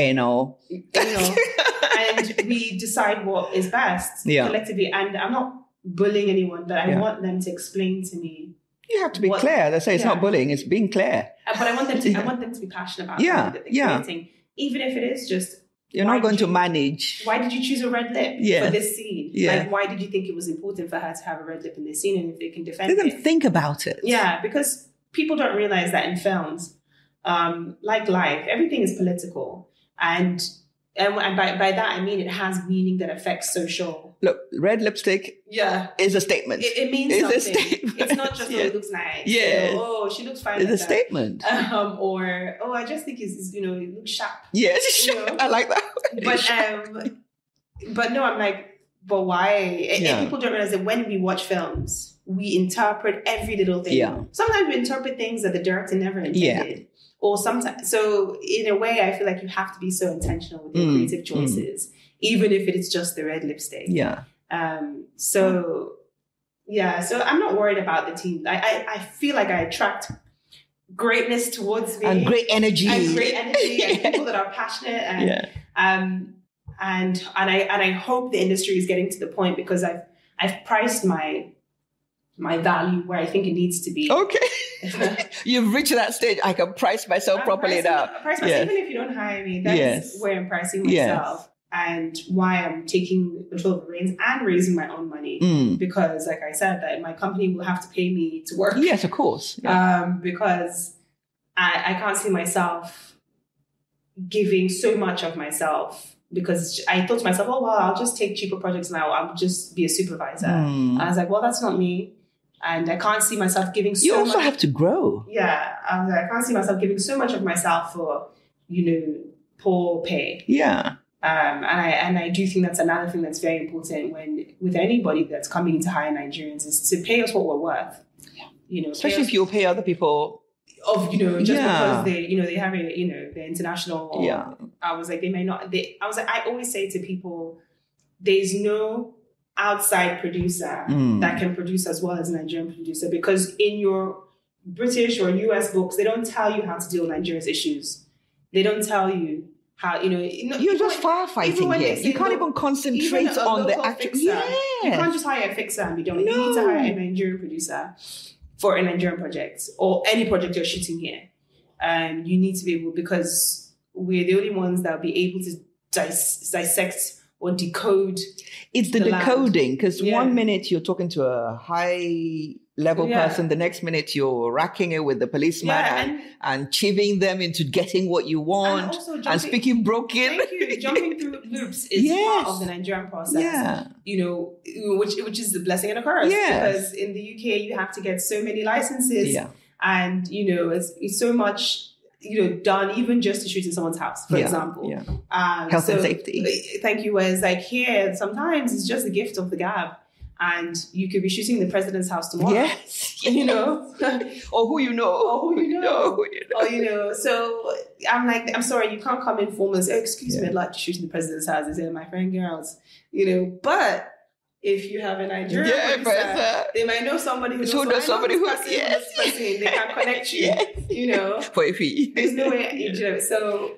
And we decide what is best collectively. And I'm not bullying anyone, but I want them to explain to me. You have to be clear. They say it's not bullying; it's being clear. But I want them to. I want them to be passionate about something that they're creating, even if it is just. You're not going to manage. Why did you choose a red lip for this scene? Yeah. Like, why did you think it was important for her to have a red lip in this scene? And if they can defend it. Let them think about it. Yeah, because people don't realize that in films, like life, everything is political. And by that, I mean it has meaning that affects social. Look, red lipstick is a statement. It means something. A statement. It's not just, it looks nice. Yeah. She looks fine. It's a statement. I just think it looks sharp. Yes, I like that. But no, I'm like, but why? And people don't realize that when we watch films, we interpret every little thing. Yeah. Sometimes we interpret things that the director never intended. Yeah. Or sometimes, so in a way, I feel like you have to be so intentional with your creative choices, even if it is just the red lipstick. Yeah. So I'm not worried about the team. I feel like I attract greatness towards me. And great energy. And people that are passionate. And I hope the industry is getting to the point, because I've priced my value where I think it needs to be. Okay. You've reached that stage. I can price myself properly now. Even if you don't hire me, that's where I'm pricing myself and why I'm taking control of the reins and raising my own money. Because like I said, that my company will have to pay me to work. Yes, of course. Because I can't see myself giving so much of myself, because I thought to myself, I'll just take cheaper projects now. I'll just be a supervisor. And I was like, that's not me. And I can't see myself giving so much. You also have to grow. Yeah. I can't see myself giving so much of myself for, poor pay. Yeah. And I do think that's another thing that's very important with anybody that's coming to hire Nigerians, is to pay us what we're worth. Yeah. Especially if you pay other people. Because they have the international. I was like, they may not. I always say to people, there's no outside producer that can produce as well as a Nigerian producer, because in your British or US books, they don't tell you how to deal with Nigeria's issues. They don't tell you how, you're just firefighting here. You can't even concentrate on the actual fixer. You can't just hire a fixer and be done. You need to hire a Nigerian producer for a Nigerian project, or any project you're shooting here. You need to be able, because we're the only ones that will be able to dissect or decode. It's the decoding, because 1 minute you're talking to a high level person, the next minute you're racking it with the policeman and chivvying them into getting what you want and speaking broken. Thank you. Jumping through loops is part of the Nigerian process. Yeah. Which is the blessing and a curse. Yes. Because in the UK you have to get so many licenses. Yeah. And it's so much done even just to shoot in someone's house, for example. Yeah. Health and safety. Thank you. Whereas like here, sometimes it's just the gift of the gab. And you could be shooting in the president's house tomorrow. Yes. Or who you know. So I'm like, I'm sorry, you can't come in formal and say, excuse me, I'd like to shoot in the president's house. They say, my friend girls, but if you have a Nigerian producer, they might know somebody who knows somebody who they can connect you. You know, for a fee. There's no way. So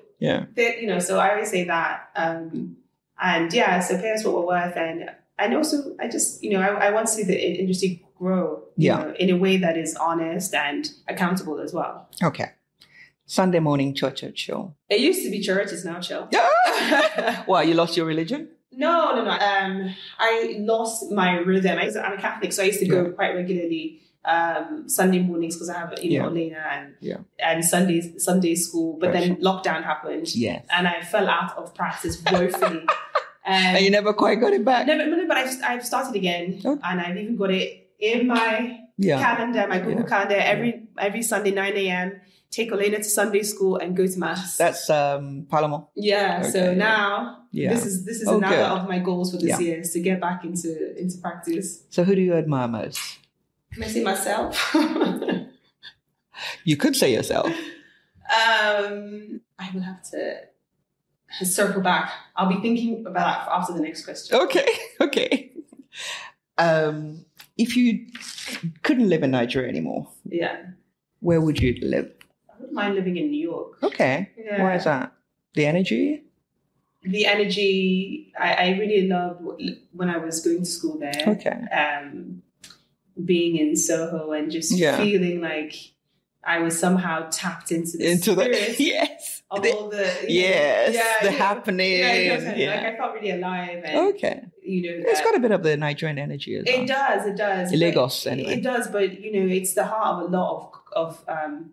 so I always say that. And yeah, so pay us what we're worth, and also I just I want to see the industry grow. You know, in a way that is honest and accountable as well. Okay. Sunday morning church show. It used to be church. It's now chill. Why, you lost your religion? No. I lost my rhythm. I'm a Catholic, so I used to go quite regularly Sunday mornings because I have Elena and Sunday school. But then lockdown happened, and I fell out of practice woefully. And you never quite got it back. No, but I've started again, and I've even got it in my calendar, my Google calendar. Every Sunday 9 a.m. Take Elena to Sunday school and go to mass. That's Palomar. Yeah. Okay. So now this is another of my goals for this year is to get back into practice. So who do you admire most? Can I say myself? You could say yourself. I will have to circle back. I'll be thinking about that after the next question. Okay. If you couldn't live in Nigeria anymore, where would you live? I wouldn't mind living in New York. Okay. Yeah. Why is that? The energy? The energy, I really loved when I was going to school there. Okay. Being in Soho and just feeling like I was somehow tapped into the spirit of all the happening. Like I felt really alive. And, it's got a bit of the Nigerian energy as well. It does. Lagos, anyway. It does, but it's the heart of a lot of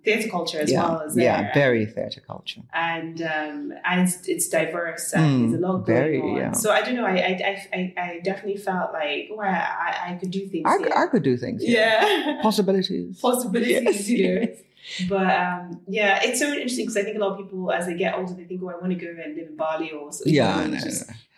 theater culture as well as there. Yeah, very theater culture. And it's diverse and there's a lot going on. So I don't know, I definitely felt like I could do things. I could do things. Yeah. Possibilities. Yes. But it's so interesting because I think a lot of people, as they get older, they think, I want to go and live in Bali or something.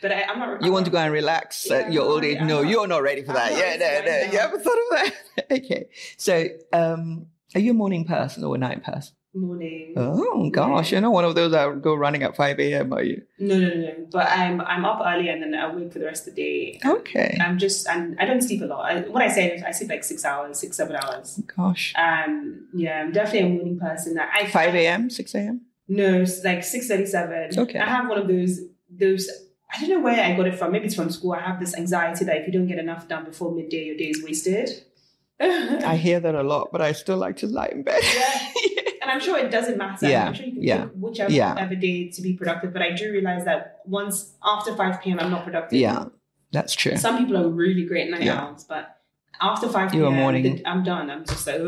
But I'm not. You want to go and relax at your old age? No, you're not ready for that. No. You haven't thought of that. Okay. So, are you a morning person or a night person? Morning. Oh gosh, you're not one of those that would go running at 5 a.m. Are you? No. But I'm up early and then I wake for the rest of the day. Okay. And I don't sleep a lot. What I say is I sleep like 6 hours, 7 hours. Gosh. I'm definitely a morning person. 5 a.m., 6 a.m. No, it's like 6:37. Okay. I have one of those. I don't know where I got it from. Maybe it's from school. I have this anxiety that if you don't get enough done before midday, your day is wasted. I hear that a lot, but I still like to lie in bed. Yeah. And I'm sure it doesn't matter. I'm sure you can pick whichever day to be productive. But I do realize that once after 5 p.m., I'm not productive. Yeah, that's true. Some people are really great night owls, but after 5 p.m., I'm done. I'm just like,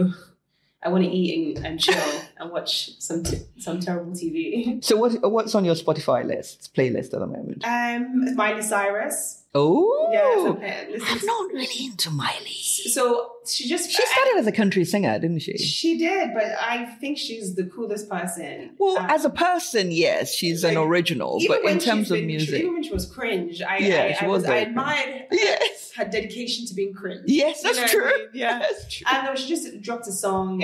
I want to eat and chill and watch some terrible TV. So what's on your Spotify playlist at the moment? Miley Cyrus. Oh, yeah. I'm not really into Miley. So she started as a country singer, didn't she? She did, but I think she's the coolest person. Well, as a person, yes, she's an original. But in terms of music, even when she was cringe, I admired her dedication to being cringe. Yes, that's true. Yeah, that's true. And she just dropped a song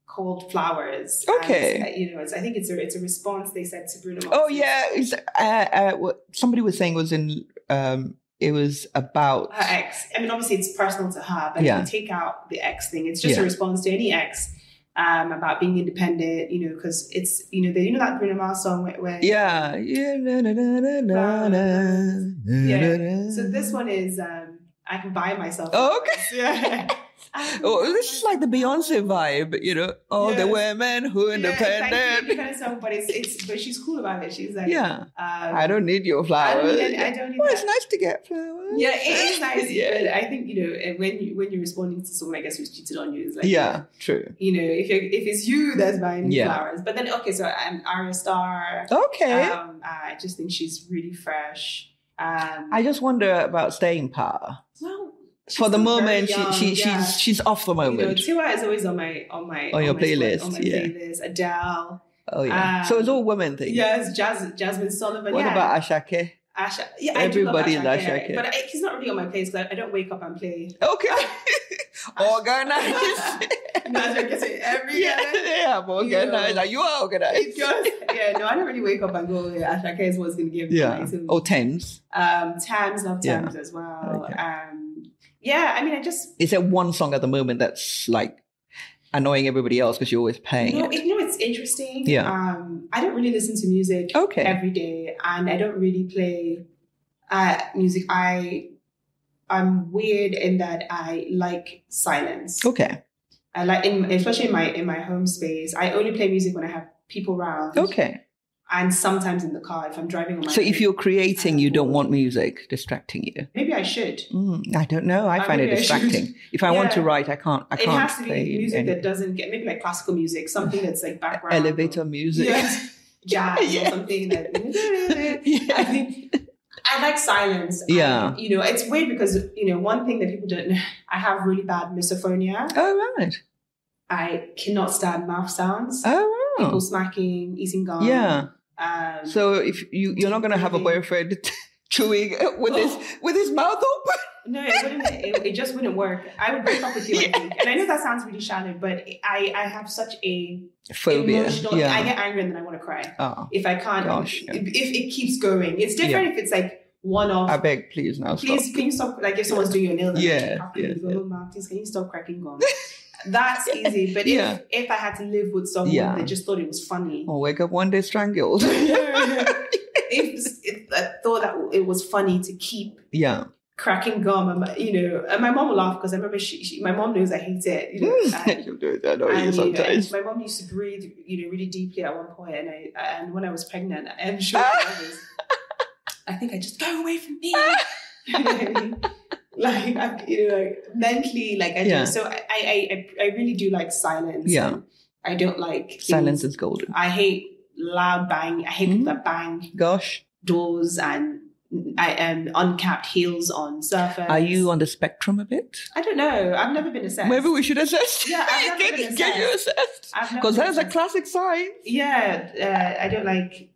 called Flowers. Okay. And, I think it's a response, they said, to Bruno Mars. Oh yeah, what somebody was saying was it was about her ex. I mean, obviously it's personal to her, but if you take out the ex thing, it's just a response to any ex about being independent, because it's, that Bruno Mars song where so this one is I can buy myself. Oh, okay. Yeah. This is like the Beyonce vibe, the women who independent. Independent song, but she's cool about it. She's like, I don't need your flowers. I don't need it's nice to get flowers. Yeah, it is nice. But I think when you're responding to someone, I guess, who's cheated on you, is like true. If it's you that's buying flowers, but then so I'm Arya Star. Okay. I just think she's really fresh. I just wonder about staying power. Well, for the moment, she's off the moment. Tiwa is always on your playlist. On my playlist. Adele. Oh yeah. So it's all women things. Yes, Jasmine Sullivan. What about Ashake? Asha. Yeah, everybody I do love Asha. But he's not really on my playlist because I don't wake up and play. Okay. Organized. No, I guess every organized. Like, you are organized. No, I don't really wake up and go, Asha K is what's going to give me my tune. Or Thames. Thames, love Thames as well. Okay. I mean, Is there one song at the moment that's like annoying everybody else because you're always playing it? It's interesting. Yeah. I don't really listen to music every day, and I don't really play music. I'm weird in that I like silence. Okay. I like, especially in my home space, I only play music when I have people around. Okay. And sometimes in the car if I'm driving on my So if you're creating, you don't want music distracting you? Maybe I should. I don't know. I find it distracting. If I want to write, I can't. It has to be music that doesn't get, maybe like classical music, something that's like background. Elevator music. Jazz or something that. I think I like silence. Yeah. It's weird because, one thing that people don't know, I have really bad misophonia. Oh, right. I cannot stand mouth sounds. Oh, wow. People smacking, eating gum. Yeah. So if you're not going to have a boyfriend chewing with his mouth open. No, it wouldn't. It just wouldn't work. I would break up with you, I think. And I know that sounds really shallow, but I have such a phobia. I get angry and then I want to cry. If I can't. Gosh, if it keeps going. It's different if it's like one-off. I beg, please now. Please, can you stop? Like if someone's doing your nails, please, can you stop cracking gum? That's easy. But if I had to live with someone that just thought it was funny. Or wake up one day strangled. If I thought that it was funny to keep cracking gum, and my mom will laugh because I remember my mom knows I hate it. She'll do that. I know sometimes. My mom used to breathe, really deeply at one point, and when I was pregnant, I'm sure I think I just go away from me. Like mentally, I do. So I really do like silence. Yeah. I don't like silence is golden. I hate loud bang. I hate people that bang. Gosh. Doors and uncapped heels on surface. Are you on the spectrum a bit? I don't know. I've never been assessed. Maybe we should assess. Yeah, I've never been assessed. Get you assessed. Because that's a classic sign. Yeah, I don't like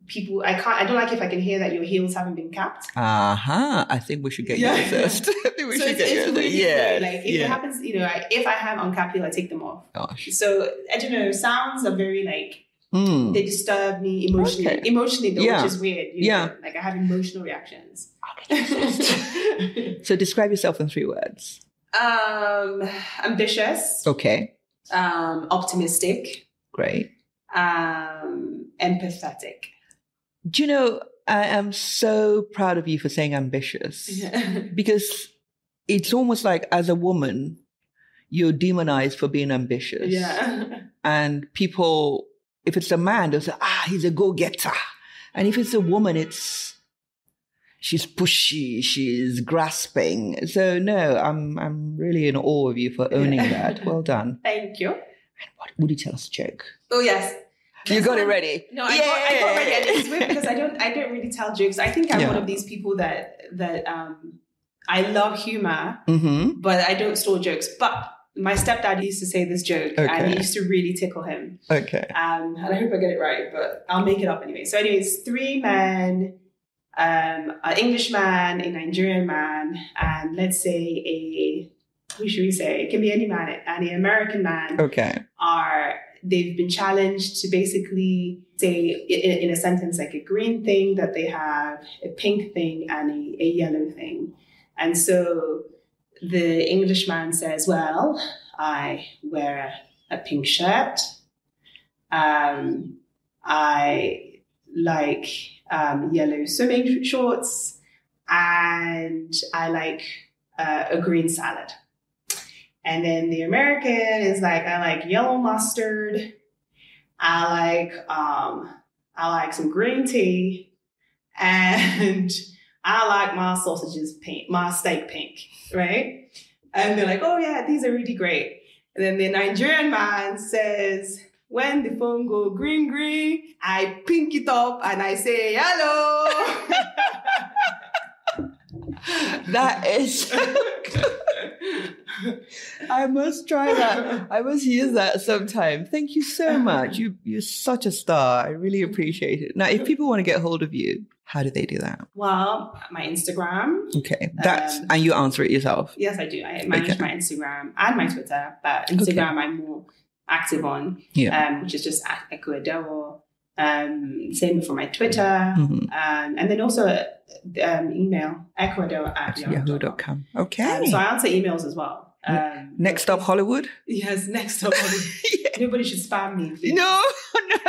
people. I don't like if I can hear that your heels haven't been capped. I think we should get you assessed. I think we should get you assessed. Yeah. Like if it happens, if I have uncapped heel, I take them off. Gosh. So I don't know. Sounds are very they disturb me emotionally. Okay. Emotionally though, which is weird. Like I have emotional reactions. So describe yourself in 3 words. Ambitious. Okay. Optimistic. Great. Empathetic. Do you know, I am so proud of you for saying ambitious because it's almost like as a woman, you're demonized for being ambitious. Yeah. And people, if it's a man, they'll say, he's a go-getter. And if it's a woman, she's pushy, she's grasping. So no, I'm really in awe of you for owning that. Well done. Thank you. And what would you tell us a joke? Oh, yes. You got it ready. No, I got ready. And it's weird because I don't really tell jokes. I think I'm one of these people that I love humor, but I don't store jokes. But my stepdad used to say this joke, and it used to really tickle him. Okay. And I hope I get it right, but I'll make it up anyway. So, anyways, 3 men, an English man, a Nigerian man, and let's say who should we say? It can be any man, and an American man. Okay. They've been challenged to basically say in a sentence like a green thing that they have, a pink thing, and a yellow thing. And so the Englishman says, well, I wear a pink shirt. I like yellow swimming shorts, and I like a green salad. And then the American is like, I like yellow mustard. I like some green tea, and I like my sausages pink, my steak pink, right? And they're like, oh yeah, these are really great. And then the Nigerian man says, when the phone go green, I pink it up and I say yellow. That is I must try that. I must use that sometime. Thank you so much. You're such a star. I really appreciate it. Now, if people want to get hold of you, how do they do that? Well, my Instagram. Okay. And you answer it yourself? Yes, I do. I manage my Instagram and my Twitter, but Instagram I'm more active on, which is just at Eku Edewor. Same for my Twitter. And then also email ecuador@yahoo.com. Okay. So I answer emails as well. Next Stop Hollywood? Yes, Next Stop Hollywood. Nobody should spam me. Please. No.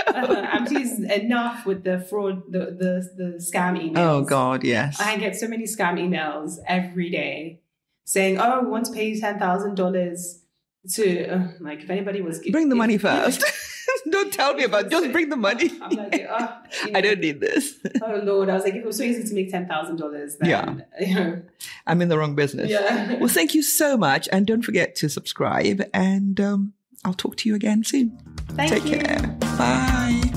And please, enough with the fraud, the scam emails. Oh, God, yes. I get so many scam emails every day saying, oh, we want to pay you $10,000 to, like, if anybody was... Bring the money first. Don't tell me about it. Just bring the money. I'm like, I don't need this. Oh, Lord. I was like, if it was so easy to make $10,000, then, I'm in the wrong business. Yeah. Well, thank you so much. And don't forget to subscribe. And I'll talk to you again soon. Take care. Bye.